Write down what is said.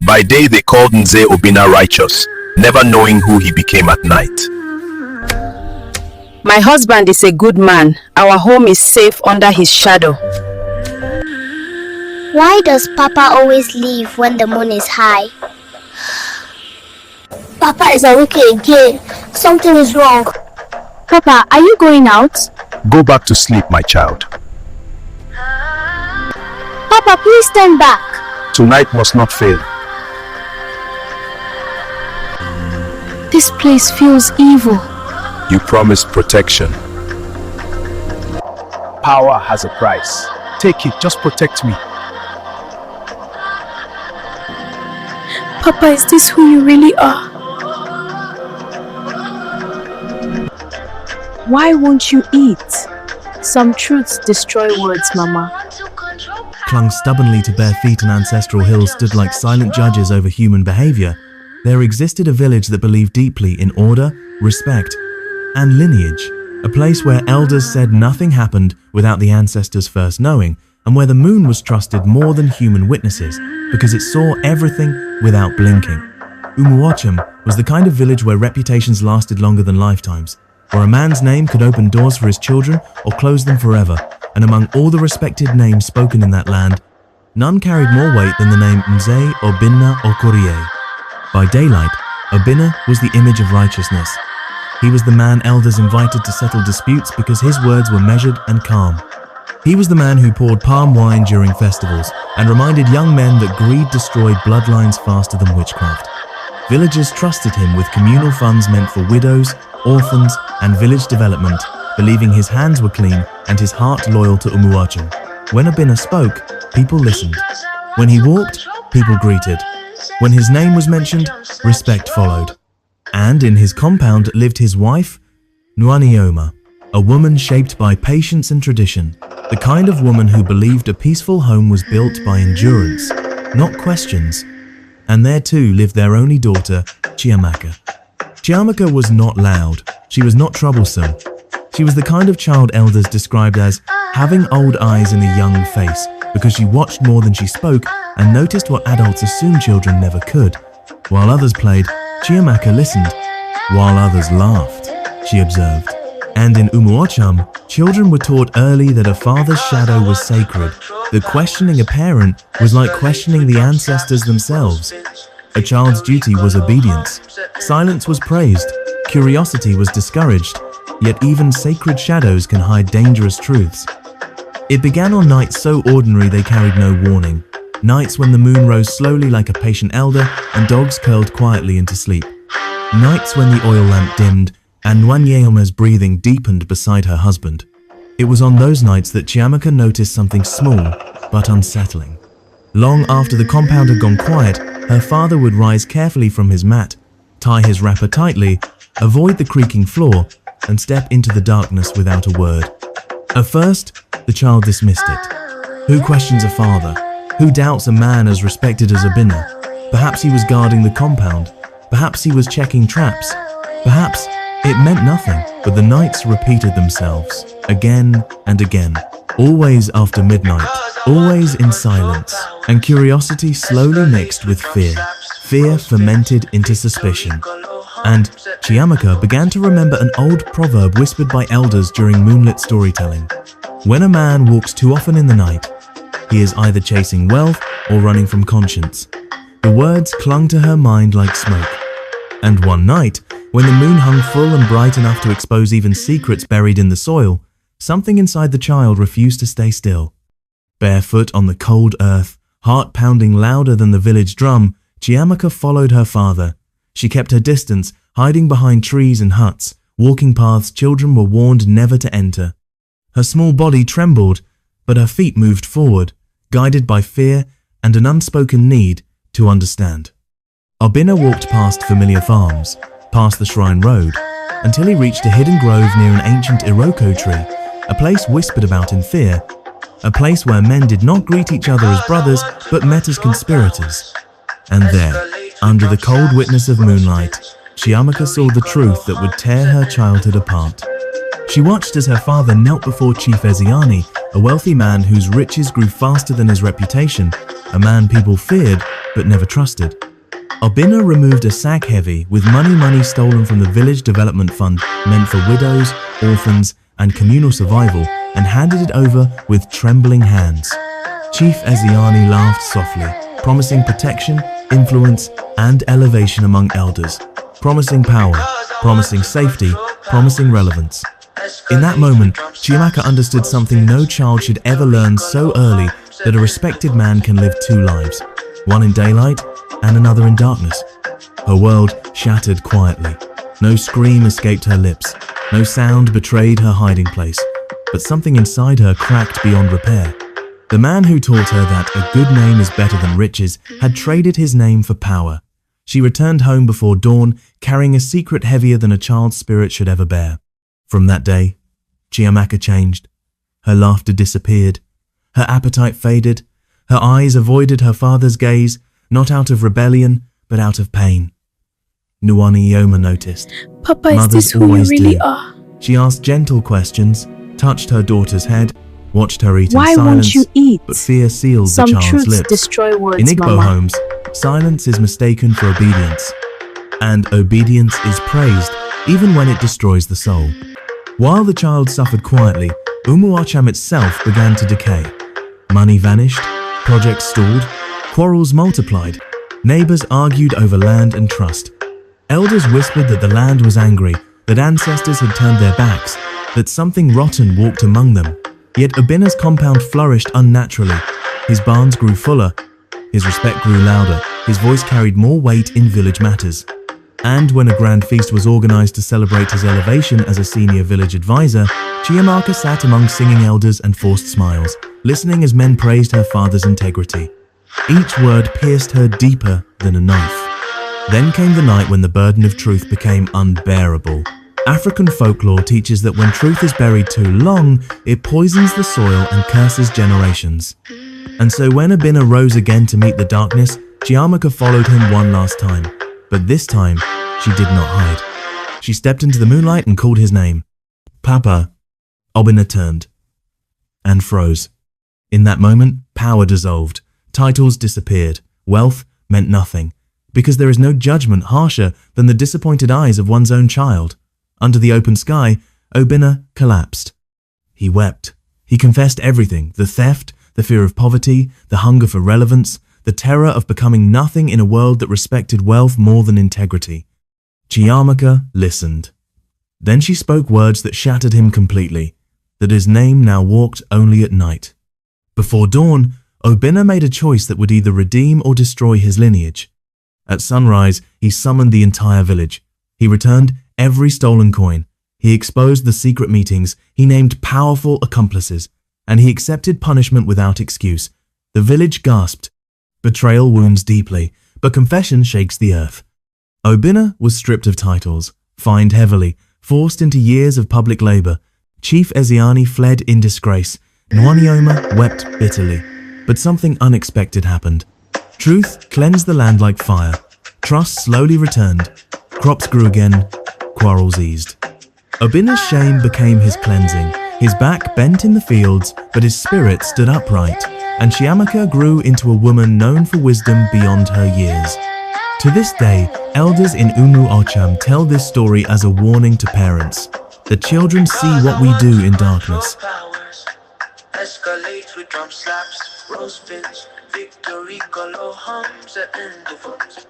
By day they called Nze Obina righteous, never knowing who he became at night. My husband is a good man. Our home is safe under his shadow. Why does Papa always leave when the moon is high? Papa is awake again. Something is wrong. Papa, are you going out? Go back to sleep, my child. Papa, please stand back. Tonight must not fail. This place feels evil. You promised protection. Power has a price. Take it, just protect me. Papa, is this who you really are? Why won't you eat? Some truths destroy words, Mama. Clung stubbornly to bare feet and ancestral hills stood like silent judges over human behavior, there existed a village that believed deeply in order, respect, and lineage. A place where elders said nothing happened without the ancestors first knowing, and where the moon was trusted more than human witnesses because it saw everything without blinking. Umuocham was the kind of village where reputations lasted longer than lifetimes, where a man's name could open doors for his children or close them forever, and among all the respected names spoken in that land, none carried more weight than the name Mzee Obinna Okorie. By daylight, Obinna was the image of righteousness. He was the man elders invited to settle disputes because his words were measured and calm. He was the man who poured palm wine during festivals and reminded young men that greed destroyed bloodlines faster than witchcraft. Villagers trusted him with communal funds meant for widows, orphans, and village development, believing his hands were clean and his heart loyal to Umuachim. When Obinna spoke, people listened. When he walked, people greeted. When his name was mentioned, respect followed. And in his compound lived his wife, Nwanioma, a woman shaped by patience and tradition, the kind of woman who believed a peaceful home was built by endurance, not questions. And there too lived their only daughter, Chiamaka. Chiamaka was not loud, she was not troublesome. She was the kind of child elders described as having old eyes in a young face because she watched more than she spoke and noticed what adults assumed children never could. While others played, Chiamaka listened. While others laughed, she observed. And in Umuocham, children were taught early that a father's shadow was sacred, that questioning a parent was like questioning the ancestors themselves. A child's duty was obedience. Silence was praised. Curiosity was discouraged. Yet even sacred shadows can hide dangerous truths. It began on nights so ordinary they carried no warning. Nights when the moon rose slowly like a patient elder and dogs curled quietly into sleep. Nights when the oil lamp dimmed and Nwanyeoma's breathing deepened beside her husband. It was on those nights that Chiamaka noticed something small but unsettling. Long after the compound had gone quiet, her father would rise carefully from his mat, tie his wrapper tightly, avoid the creaking floor, and step into the darkness without a word. At first, the child dismissed it. Who questions a father? Who doubts a man as respected as Obinna? Perhaps he was guarding the compound. Perhaps he was checking traps. Perhaps it meant nothing, but the nights repeated themselves, again and again, always after midnight, always in silence, and curiosity slowly mixed with fear. Fear fermented into suspicion. And Chiamaka began to remember an old proverb whispered by elders during moonlit storytelling. When a man walks too often in the night, he is either chasing wealth or running from conscience. The words clung to her mind like smoke. And one night, when the moon hung full and bright enough to expose even secrets buried in the soil, something inside the child refused to stay still. Barefoot on the cold earth, heart pounding louder than the village drum, Chiamaka followed her father. She kept her distance, hiding behind trees and huts, walking paths children were warned never to enter. Her small body trembled, but her feet moved forward, guided by fear and an unspoken need to understand. Obinna walked past familiar farms, past the shrine road, until he reached a hidden grove near an ancient Iroko tree, a place whispered about in fear, a place where men did not greet each other as brothers, but met as conspirators. And there, under the cold witness of moonlight, Chiamaka saw the truth that would tear her childhood apart. She watched as her father knelt before Chief Eziani, a wealthy man whose riches grew faster than his reputation, a man people feared but never trusted. Obinna removed a sack heavy with money stolen from the village development fund meant for widows, orphans, and communal survival and handed it over with trembling hands. Chief Eziani laughed softly, promising protection, influence, and elevation among elders, promising power, promising safety, promising relevance. In that moment, Chiamaka understood something no child should ever learn so early, that a respected man can live two lives, one in daylight and another in darkness. Her world shattered quietly. No scream escaped her lips, no sound betrayed her hiding place, but something inside her cracked beyond repair. The man who taught her that a good name is better than riches had traded his name for power. She returned home before dawn, carrying a secret heavier than a child's spirit should ever bear. From that day, Chiamaka changed. Her laughter disappeared. Her appetite faded. Her eyes avoided her father's gaze, not out of rebellion, but out of pain. Nuani Yoma noticed. Papa, is Mothers this who you always really do. are? She asked gentle questions, touched her daughter's head, watched her eat Why in silence, won't you eat? but fear sealed Some the child's truths lips. destroy words, In Igbo Mama. homes, silence is mistaken for obedience, and obedience is praised even when it destroys the soul. While the child suffered quietly, Umuacham itself began to decay. Money vanished, projects stalled, quarrels multiplied, neighbors argued over land and trust. Elders whispered that the land was angry, that ancestors had turned their backs, that something rotten walked among them. Yet Obinna's compound flourished unnaturally. His barns grew fuller, his respect grew louder, his voice carried more weight in village matters. And when a grand feast was organized to celebrate his elevation as a senior village advisor, Chiamaka sat among singing elders and forced smiles, listening as men praised her father's integrity. Each word pierced her deeper than a knife. Then came the night when the burden of truth became unbearable. African folklore teaches that when truth is buried too long, it poisons the soil and curses generations. And so when Obinna rose again to meet the darkness, Chiamaka followed him one last time. But this time, she did not hide. She stepped into the moonlight and called his name. Papa. Obinna turned and froze. In that moment, power dissolved. Titles disappeared. Wealth meant nothing. Because there is no judgment harsher than the disappointed eyes of one's own child. Under the open sky, Obinna collapsed. He wept. He confessed everything, the theft, the fear of poverty, the hunger for relevance, the terror of becoming nothing in a world that respected wealth more than integrity. Chiamaka listened. Then she spoke words that shattered him completely, that his name now walked only at night. Before dawn, Obinna made a choice that would either redeem or destroy his lineage. At sunrise, he summoned the entire village. He returned every stolen coin. He exposed the secret meetings. He named powerful accomplices. And he accepted punishment without excuse. The village gasped. Betrayal wounds deeply, but confession shakes the earth. Obinna was stripped of titles, fined heavily, forced into years of public labor. Chief Eziani fled in disgrace. Nwanioma wept bitterly. But something unexpected happened. Truth cleansed the land like fire. Trust slowly returned. Crops grew again. Quarrels eased. Obinna's shame became his cleansing. His back bent in the fields, but his spirit stood upright. And Chiamaka grew into a woman known for wisdom beyond her years. To this day, elders in Umuacham tell this story as a warning to parents. The children see what we do in darkness. Escalates with drum slaps, rose pins, victory, color hums, the end of us.